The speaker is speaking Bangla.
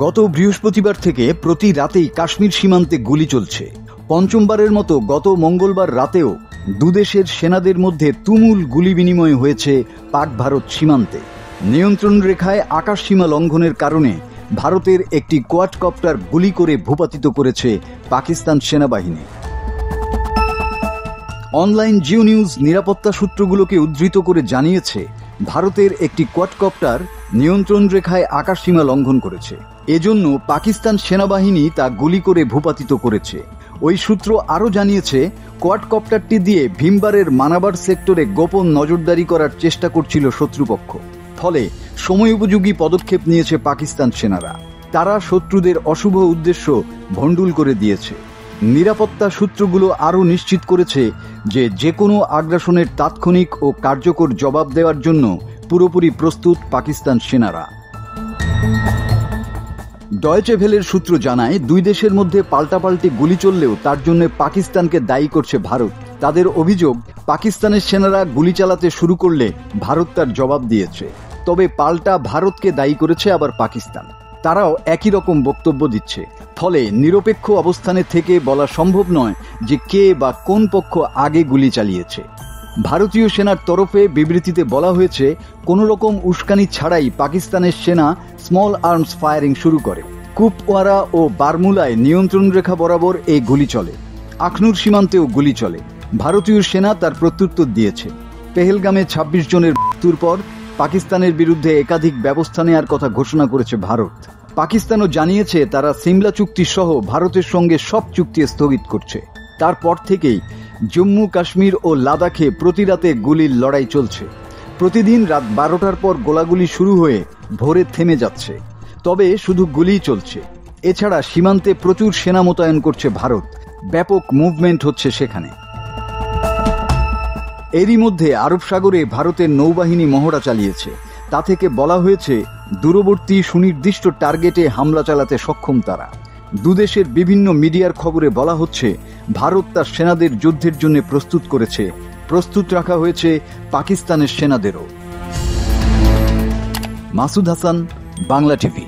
গত বৃহস্পতিবার থেকে প্রতি রাতেই কাশ্মীর সীমান্তে গুলি চলছে। পঞ্চমবারের মতো গত মঙ্গলবার রাতেও দুদেশের সেনাদের মধ্যে তুমুল গুলি বিনিময় হয়েছে পাক ভারত সীমান্তে। নিয়ন্ত্রণ রেখায় আকাশ সীমা লঙ্ঘনের কারণে ভারতের একটি কোয়াডকপ্টার গুলি করে ভূপাতিত করেছে পাকিস্তান সেনাবাহিনী। অনলাইন জিও নিউজ নিরাপত্তা সূত্রগুলোকে উদ্ধৃত করে জানিয়েছে, ভারতের একটি কোয়াডকপ্টার নিয়ন্ত্রণ রেখায় আকাশ সীমা লঙ্ঘন করেছে। এজন্য পাকিস্তান সেনাবাহিনী তা গুলি করে ভূপাতিত করেছে। ওই সূত্র আরও জানিয়েছে, কোয়াডকপ্টারটি দিয়ে ভীমবারের মানাবার সেক্টরে গোপন নজরদারি করার চেষ্টা করছিল শত্রুপক্ষ। ফলে সময়োপযোগী পদক্ষেপ নিয়েছে পাকিস্তান সেনারা। তারা শত্রুদের অশুভ উদ্দেশ্য ভণ্ডুল করে দিয়েছে। নিরাপত্তা সূত্রগুলো আরও নিশ্চিত করেছে যে কোনো আগ্রাসনের তাৎক্ষণিক ও কার্যকর জবাব দেওয়ার জন্য পুরোপুরি প্রস্তুত পাকিস্তান সেনারা। ডয়েচে ভেলের সূত্র জানায়, দুই দেশের মধ্যে পাল্টাপাল্টি গুলি চললেও তার জন্য পাকিস্তানকে দায়ী করছে ভারত। তাদের অভিযোগ, পাকিস্তানের সেনারা গুলি চালাতে শুরু করলে ভারত তার জবাব দিয়েছে। তবে পাল্টা ভারতকে দায়ী করেছে আবার পাকিস্তান। তারাও একই রকম বক্তব্য দিচ্ছে। ফলে নিরপেক্ষ অবস্থানে থেকে বলা সম্ভব নয় যে কে বা কোন পক্ষ আগে গুলি চালিয়েছে। ভারতীয় সেনার তরফে বিবৃতিতে বলা হয়েছে, কোনো রকম উস্কানি ছাড়াই পাকিস্তানের সেনা স্মল আর্মস ফায়ারিং শুরু করে। কুপওয়ারা ও বারমুলায় নিয়ন্ত্রণ রেখা বরাবর এই গুলি চলে। আখনুর সীমান্তেও গুলি চলে। ভারতীয় সেনা তার প্রত্যুত্তর দিয়েছে। পেহেলগামে ২৬ জনের মৃত্যুর পর পাকিস্তানের বিরুদ্ধে একাধিক ব্যবস্থা নেওয়ার কথা ঘোষণা করেছে ভারত। পাকিস্তানও জানিয়েছে তারা সিমলা চুক্তি সহ ভারতের সঙ্গে সব চুক্তি স্থগিত করছে। তারপর থেকেই জম্মু কাশ্মীর ও লাদাখে প্রতি রাতে গুলির লড়াই চলছে। প্রতিদিন রাত ১২টার পর গোলাগুলি শুরু হয়ে ভোরে থেমে যাচ্ছে। তবে শুধু গুলিই চলছে। এছাড়া সীমান্তে প্রচুর সেনা মোতায়েন করছে ভারত। ব্যাপক মুভমেন্ট হচ্ছে সেখানে। এরই মধ্যে আরব সাগরে ভারতের নৌবাহিনী মহড়া চালিয়েছে। তা থেকে বলা হয়েছে, দূরবর্তী সুনির্দিষ্ট টার্গেটে হামলা চালাতে সক্ষম তারা। দুদেশের বিভিন্ন মিডিয়ার খবরে বলা হচ্ছে, ভারত তার সেনাদের যুদ্ধের জন্য প্রস্তুত করেছে। প্রস্তুত রাখা হয়েছে পাকিস্তানের সেনাদেরও। মাসুদ হাসান, বাংলা টিভি।